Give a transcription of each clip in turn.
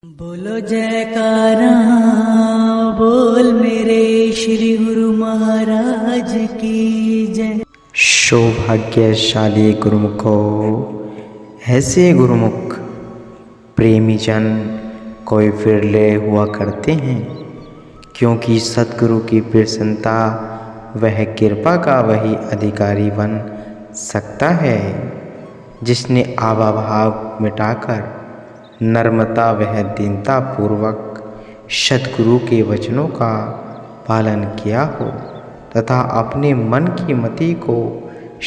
बोलो जयकारा, बोल मेरे श्री गुरु महाराज की जय। सौभाग्यशाली गुरुमुखो, ऐसे गुरुमुख प्रेमी जन कोई फिरले हुआ करते हैं, क्योंकि सतगुरु की प्रसन्नता वह कृपा का वही अधिकारी बन सकता है जिसने आवाभाव मिटाकर नर्मता वह दीनता पूर्वक सतगुरु के वचनों का पालन किया हो तथा अपने मन की मति को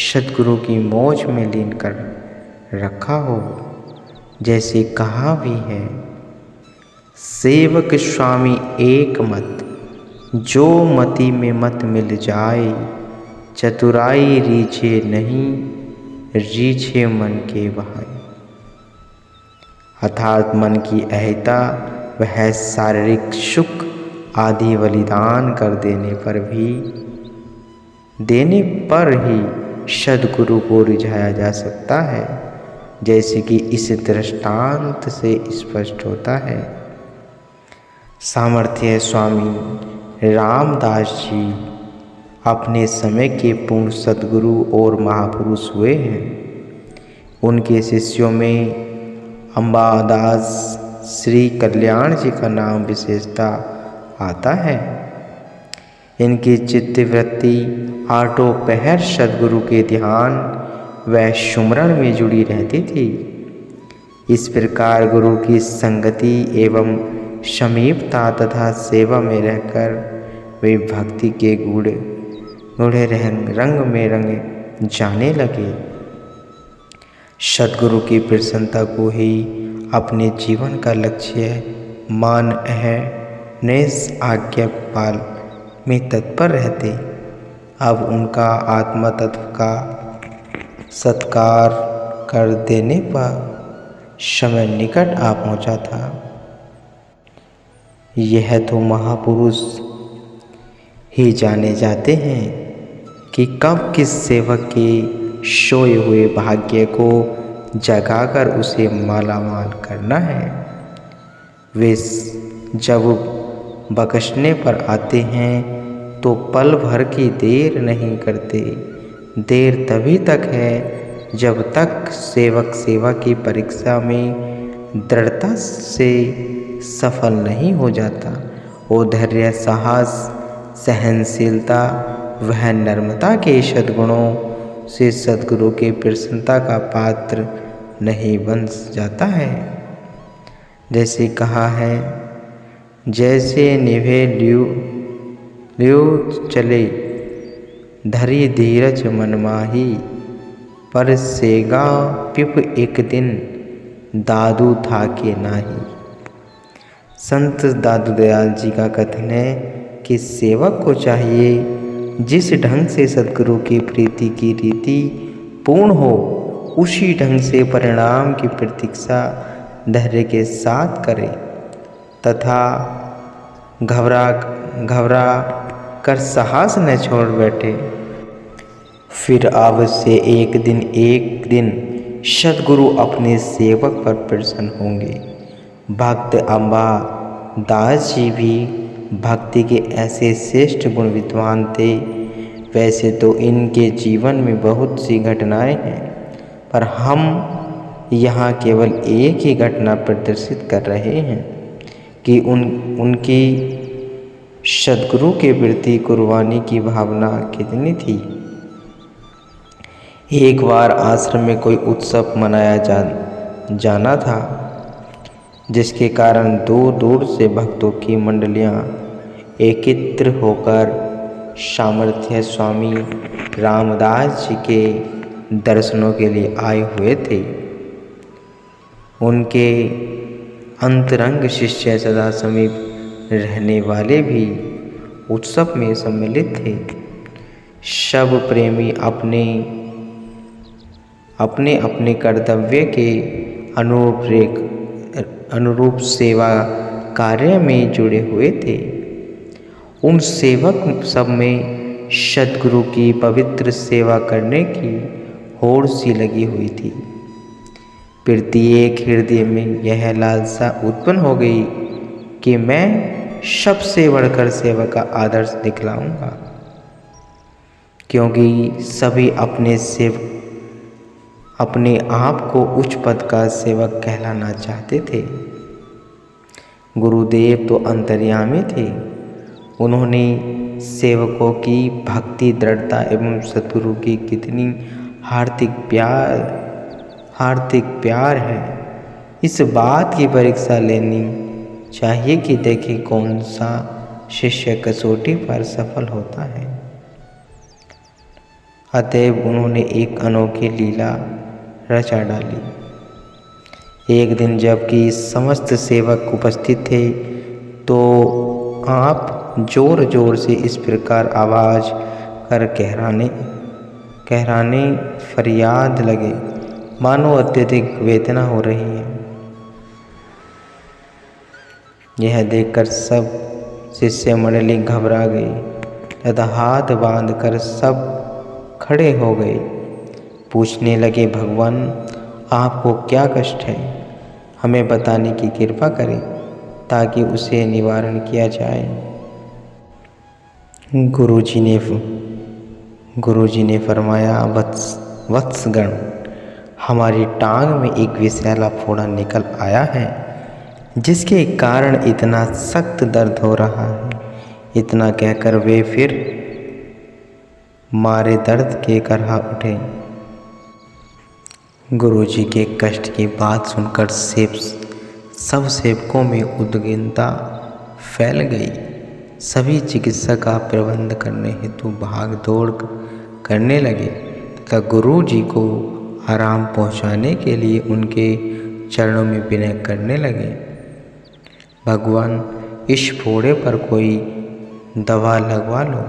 सतगुरु की मौज में लीन कर रखा हो। जैसे कहा भी है, सेवक स्वामी एक मत, जो मति में मत मिल जाए, चतुराई रीझे नहीं, रीझे मन के बहाए। अर्थात मन की अहिता वह शारीरिक सुख आदि बलिदान कर देने पर ही सद्गुरु को रिझाया जा सकता है, जैसे कि इस दृष्टांत से स्पष्ट होता है। सामर्थ्य स्वामी रामदास जी अपने समय के पूर्ण सद्गुरु और महापुरुष हुए हैं। उनके शिष्यों में अंबादास श्री कल्याण जी का नाम विशेषता आता है। इनकी चित्तवृत्ति आठों पहर सद्गुरु के ध्यान व सुमरण में जुड़ी रहती थी। इस प्रकार गुरु की संगति एवं समीपता तथा सेवा में रहकर वे भक्ति के गूढ़े रंग में रंग जाने लगे। सद्गुरु की प्रसन्नता को ही अपने जीवन का लक्ष्य मान निज आज्ञा पाल में तत्पर रहते। अब उनका आत्मा तत्व का सत्कार कर देने पर समय निकट आ पहुंचा था। यह तो महापुरुष ही जाने जाते हैं कि कब किस सेवक के सोए हुए भाग्य को जगाकर उसे मालामाल करना है। वे जब बख्शने पर आते हैं तो पल भर की देर नहीं करते। देर तभी तक है जब तक सेवक सेवा की परीक्षा में दृढ़ता से सफल नहीं हो जाता और धैर्य, साहस, सहनशीलता वह नर्मता के सद्गुणों से सद्गुरु के प्रसन्नता का पात्र नहीं बन जाता है। जैसे कहा है, जैसे निभे लियो चले, धरी धीरज मनमाही, पर सेगा पिप एक दिन, दादू था के नाही। संत दादू दयाल जी का कथन है कि सेवक को चाहिए जिस ढंग से सद्गुरु की प्रीति की रीति पूर्ण हो, उसी ढंग से परिणाम की प्रतीक्षा धैर्य के साथ करे तथा घबरा कर साहस न छोड़ बैठे। फिर अवश्य एक दिन सद्गुरु अपने सेवक पर प्रसन्न होंगे। भक्त अम्बा दास जी भी भक्ति के ऐसे श्रेष्ठ गुण विद्वान थे। वैसे तो इनके जीवन में बहुत सी घटनाएं हैं, पर हम यहाँ केवल एक ही घटना प्रदर्शित कर रहे हैं कि उनकी सद्गुरु के प्रति कुर्बानी की भावना कितनी थी। एक बार आश्रम में कोई उत्सव मनाया जाना था, जिसके कारण दूर दूर से भक्तों की मंडलियां एकत्र होकर सामर्थ्य स्वामी रामदास जी के दर्शनों के लिए आए हुए थे। उनके अंतरंग शिष्य सदा समीप रहने वाले भी उत्सव में सम्मिलित थे। सब प्रेमी अपने अपने कर्तव्य के अनुरूप सेवा कार्य में जुड़े हुए थे। उन सेवक सब में सद्गुरु की पवित्र सेवा करने की होड़ सी लगी हुई थी। प्रत्येक हृदय में यह लालसा उत्पन्न हो गई कि मैं सबसे बढ़कर सेवा का आदर्श दिखलाऊंगा, क्योंकि सभी अपने आप को उच्च पद का सेवक कहलाना चाहते थे। गुरुदेव तो अंतर्यामी थे। उन्होंने सेवकों की भक्ति, दृढ़ता एवं सद्गुरु की कितनी हार्दिक प्यार है, इस बात की परीक्षा लेनी चाहिए कि देखें कौन सा शिष्य कसौटी पर सफल होता है। अतएव उन्होंने एक अनोखी लीला रचा डाली। एक दिन जबकि समस्त सेवक उपस्थित थे तो आप जोर जोर से इस प्रकार आवाज कर कहराने फरियाद लगे, मानो अत्यधिक वेदना हो रही है। यह देखकर सब शिष्य मंडली घबरा गई तथा हाथ बांधकर सब खड़े हो गए। पूछने लगे, भगवान आपको क्या कष्ट है? हमें बताने की कृपा करें ताकि उसे निवारण किया जाए। गुरुजी ने फरमाया, वत्सगण, हमारी टांग में एक विषैला फोड़ा निकल आया है, जिसके कारण इतना सख्त दर्द हो रहा है। इतना कहकर वे फिर मारे दर्द के करहा उठे। गुरुजी के कष्ट की बात सुनकर सब सेवकों में उद्विग्नता फैल गई। सभी चिकित्सा का प्रबंध करने हेतु भाग दौड़ करने लगे तथा गुरुजी को आराम पहुंचाने के लिए उनके चरणों में विनय करने लगे। भगवान, इस फोड़े पर कोई दवा लगवा लो।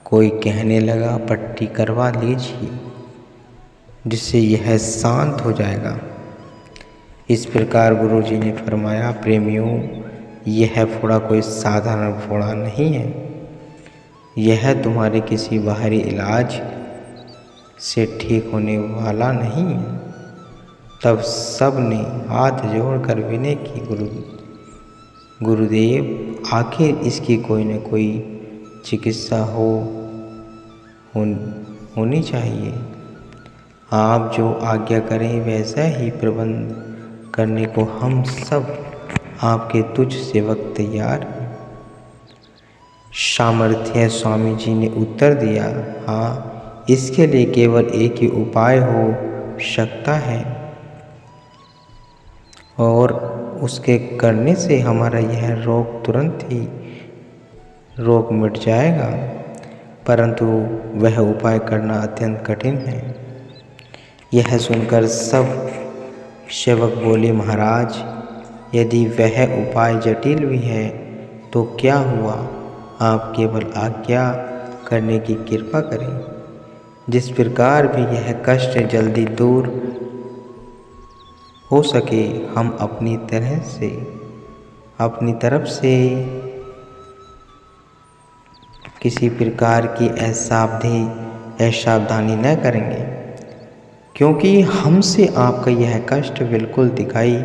कोई कहने लगा, पट्टी करवा लीजिए जिससे यह शांत हो जाएगा। इस प्रकार गुरुजी ने फरमाया, प्रेमियों, यह फोड़ा कोई साधारण फोड़ा नहीं है। यह तुम्हारे किसी बाहरी इलाज से ठीक होने वाला नहीं है। तब सब ने हाथ जोड़कर विनय की, गुरुदेव, आखिर इसकी कोई न कोई चिकित्सा होनी चाहिए। आप जो आज्ञा करें वैसा ही प्रबंध करने को हम सब आपके तुझ सेवक तैयार हैं। सामर्थ्य स्वामी जी ने उत्तर दिया, हाँ, इसके लिए केवल एक ही उपाय हो सकता है और उसके करने से हमारा यह रोग तुरंत ही रोग मिट जाएगा, परंतु वह उपाय करना अत्यंत कठिन है। यह सुनकर सब सेवक बोले, महाराज, यदि वह उपाय जटिल भी है तो क्या हुआ, आप केवल आज्ञा करने की कृपा करें। जिस प्रकार भी यह कष्ट जल्दी दूर हो सके हम अपनी तरफ से किसी प्रकार की असावधानी न करेंगे, क्योंकि हमसे आपका यह कष्ट बिल्कुल दिखाई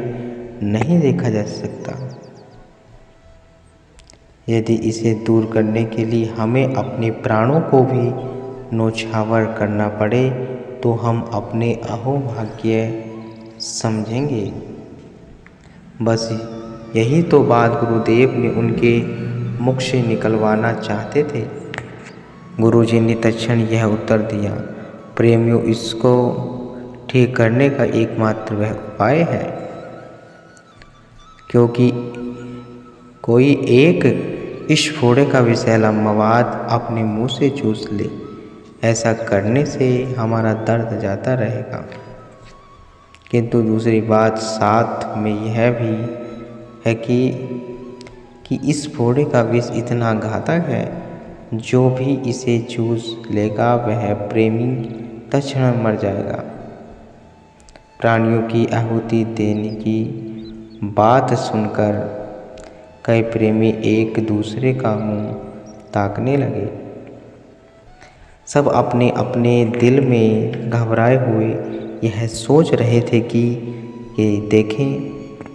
नहीं देखा जा सकता। यदि इसे दूर करने के लिए हमें अपने प्राणों को भी न्योछावर करना पड़े तो हम अपने अहोभाग्य समझेंगे। बस यही तो बात गुरुदेव ने उनके मुख से निकलवाना चाहते थे। गुरुजी ने तत्क्षण यह उत्तर दिया, प्रेमियों, इसको ठीक करने का एकमात्र वह उपाय है, क्योंकि कोई एक इस फोड़े का विषैला मवाद अपने मुंह से चूस ले। ऐसा करने से हमारा दर्द जाता रहेगा। किंतु दूसरी बात साथ में यह भी है कि इस फोड़े का विष इतना घातक है, जो भी इसे चूस लेगा वह प्रेमी तत्क्षण मर जाएगा। प्राणियों की आहुति देने की बात सुनकर कई प्रेमी एक दूसरे का मुंह ताकने लगे। सब अपने अपने दिल में घबराए हुए यह सोच रहे थे कि ये देखें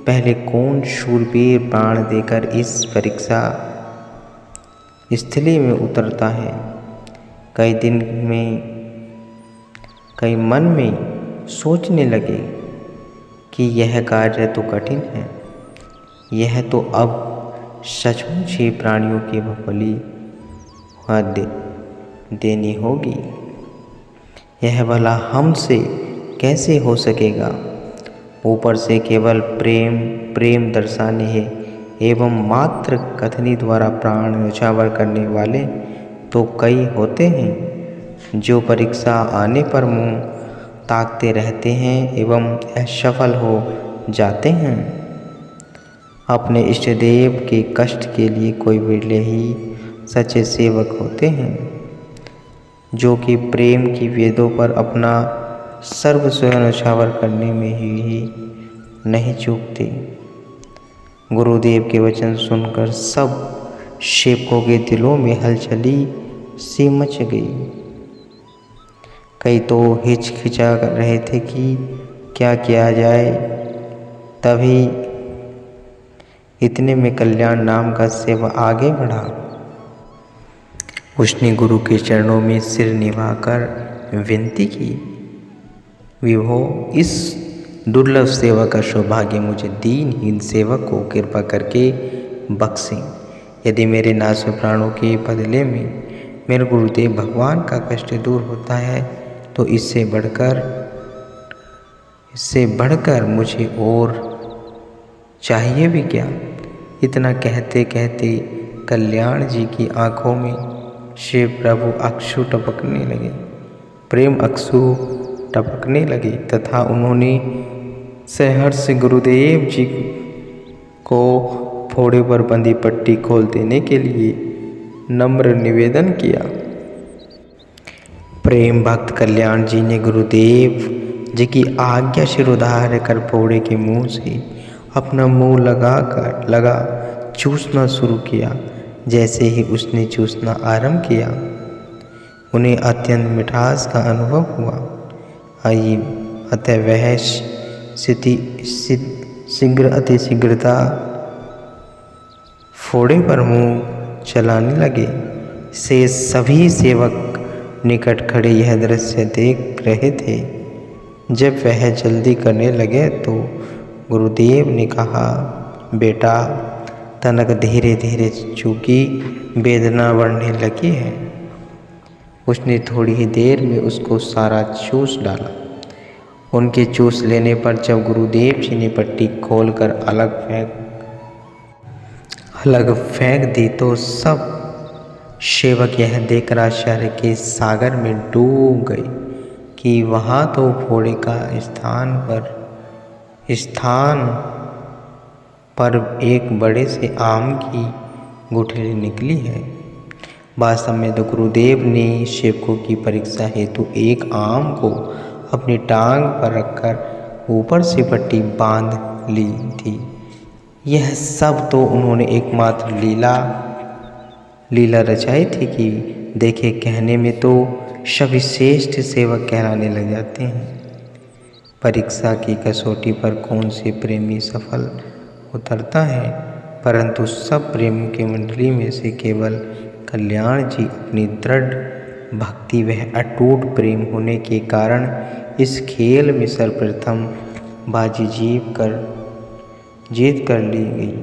पहले कौन शूरवीर प्राण देकर इस परीक्षा स्थली में उतरता है। कई मन में सोचने लगे कि यह कार्य तो कठिन है, यह तो अब सचमुच ही प्राणियों की बलि देनी होगी। यह भला हमसे कैसे हो सकेगा? ऊपर से केवल प्रेम दर्शाने है एवं मात्र कथनी द्वारा प्राण न्यौछावर करने वाले तो कई होते हैं, जो परीक्षा आने पर मुंह ताकते रहते हैं एवं असफल हो जाते हैं। अपने इष्ट देव के कष्ट के लिए कोई बिरले ही सच्चे सेवक होते हैं, जो कि प्रेम की वेदों पर अपना सर्वस्व न्यौछावर करने में ही नहीं चूकते। गुरुदेव के वचन सुनकर सब सेवकों के दिलों में हलचली सी मच गई। कई तो हिचकिचा रहे थे कि क्या किया जाए। तभी इतने में कल्याण नाम का सेवक आगे बढ़ा। उसने गुरु के चरणों में सिर निभाकर विनती की, विभो, इस दुर्लभ सेवा का सौभाग्य मुझे दीनहीन सेवक को कृपा करके बख्शें। यदि मेरे नाश प्राणों के बदले में मेरे गुरुदेव भगवान का कष्ट दूर होता है तो इससे बढ़कर मुझे और चाहिए भी क्या। इतना कहते कहते कल्याण जी की आंखों में शिव प्रभु अश्रु टपकने लगे, प्रेम अश्रु टपकने लगे तथा उन्होंने सहर्ष से गुरुदेव जी को फोड़े पर बंधी पट्टी खोल देने के लिए नम्र निवेदन किया। प्रेम भक्त कल्याण जी ने गुरुदेव जी की आज्ञा शिरोधार्य कर फोड़े के मुंह से अपना मुंह लगा चूसना शुरू किया। जैसे ही उसने चूसना आरंभ किया, उन्हें अत्यंत मिठास का अनुभव हुआ। आइए अतः वह शीघ्रता फोड़े पर मुंह चलाने लगे। से सभी सेवक निकट खड़े यह दृश्य देख रहे थे। जब वह जल्दी करने लगे तो गुरुदेव ने कहा, बेटा, तनक धीरे धीरे चूंकि वेदना बढ़ने लगी है। उसने थोड़ी ही देर में उसको सारा चूस डाला। उनके चूस लेने पर जब गुरुदेव जी ने पट्टी खोलकर अलग फेंक दी तो सब सेवक यह देखकर आश्चर्य के सागर में डूब गए कि वहाँ तो फोड़े का स्थान पर एक बड़े से आम की गुठली निकली है। वास्तव में तो गुरुदेव ने सेवकों की परीक्षा हेतु एक आम को अपनी टांग पर रखकर ऊपर से पट्टी बांध ली थी। यह सब तो उन्होंने एकमात्र लीला रचाई थी कि देखे, कहने में तो सभी श्रेष्ठ सेवक कहलाने लग जाते हैं। परीक्षा की कसौटी पर कौन से प्रेमी सफल उतरता है, परंतु सब प्रेमियों की मंडली में से केवल कल्याण जी अपनी दृढ़ भक्ति व अटूट प्रेम होने के कारण इस खेल में सर्वप्रथम बाजी जीत कर ली गई।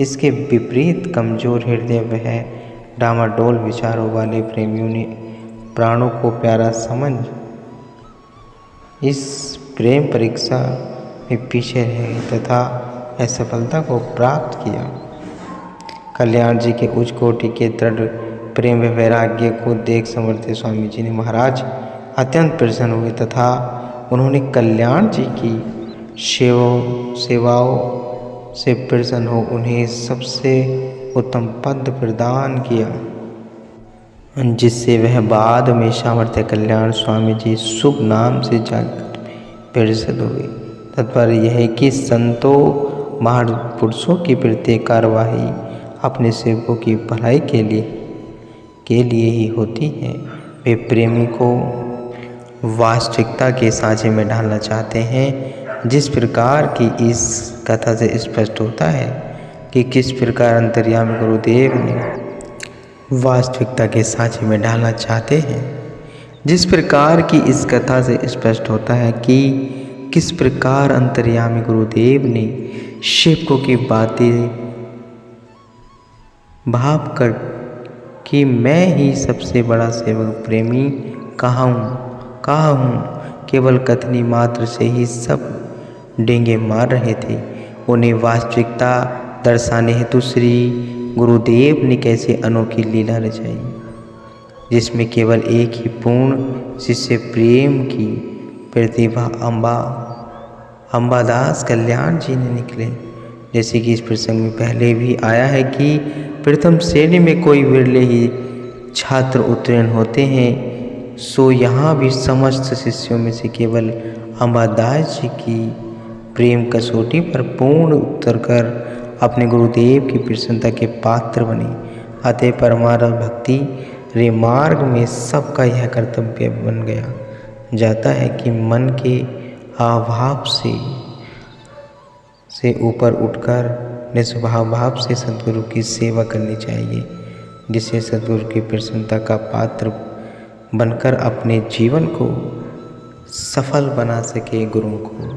इसके विपरीत कमजोर हृदय व डामाडोल विचारों वाले प्रेमियों ने प्राणों को प्यारा समझ इस प्रेम परीक्षा में पीछे रहे तथा असफलता को प्राप्त किया। कल्याण जी के उच्च कोटि के दृढ़ प्रेम व वैराग्य को देख समर्थ स्वामी जी ने महाराज अत्यंत प्रसन्न हुए तथा उन्होंने कल्याण जी की सेवाओं से प्रसन्न हो उन्हें सबसे उत्तम पद प्रदान किया, जिससे वह बाद में सामर्थ्य कल्याण स्वामी जी शुभ नाम से जाकर प्रसिद्ध हुए। तात्पर्य यह है कि संतों महापुरुषों की प्रत्येक कार्यवाही अपने सेवकों की भलाई के लिए ही होती है। वे प्रेमी को वास्तविकता के सांचे में ढालना चाहते हैं। जिस प्रकार की इस कथा से स्पष्ट होता है कि किस प्रकार अंतर्यामी गुरुदेव ने वास्तविकता के सांचे में ढालना चाहते हैं। जिस प्रकार की इस कथा से स्पष्ट होता है कि किस प्रकार अंतर्यामी गुरुदेव ने सेवकों की बातें भाप कर कि मैं ही सबसे बड़ा सेवक प्रेमी कहाँ हूँ, केवल कथनी मात्र से ही सब डेंगे मार रहे थे। उन्हें वास्तविकता दर्शाने हेतु श्री गुरुदेव ने कैसे अनोखी लीला रचाई, जिसमें केवल एक ही पूर्ण शिष्य प्रेम की प्रतिभा अंबादास कल्याण जी ने निकले। जैसे कि इस प्रसंग में पहले भी आया है कि प्रथम श्रेणी में कोई विरले ही छात्र उत्तीर्ण होते हैं, सो यहाँ भी समस्त शिष्यों में से केवल अंबादास जी की प्रेम कसौटी पर पूर्ण उतर कर अपने गुरुदेव की प्रसन्नता के पात्र बने। अतः परमार्थ भक्ति रे मार्ग में सबका यह कर्तव्य बन गया जाता है कि मन के अभाव से ऊपर उठकर निस्वभाव भाव से सद्गुरु की सेवा करनी चाहिए, जिससे सद्गुरु की प्रसन्नता का पात्र बनकर अपने जीवन को सफल बना सके। गुरुओं को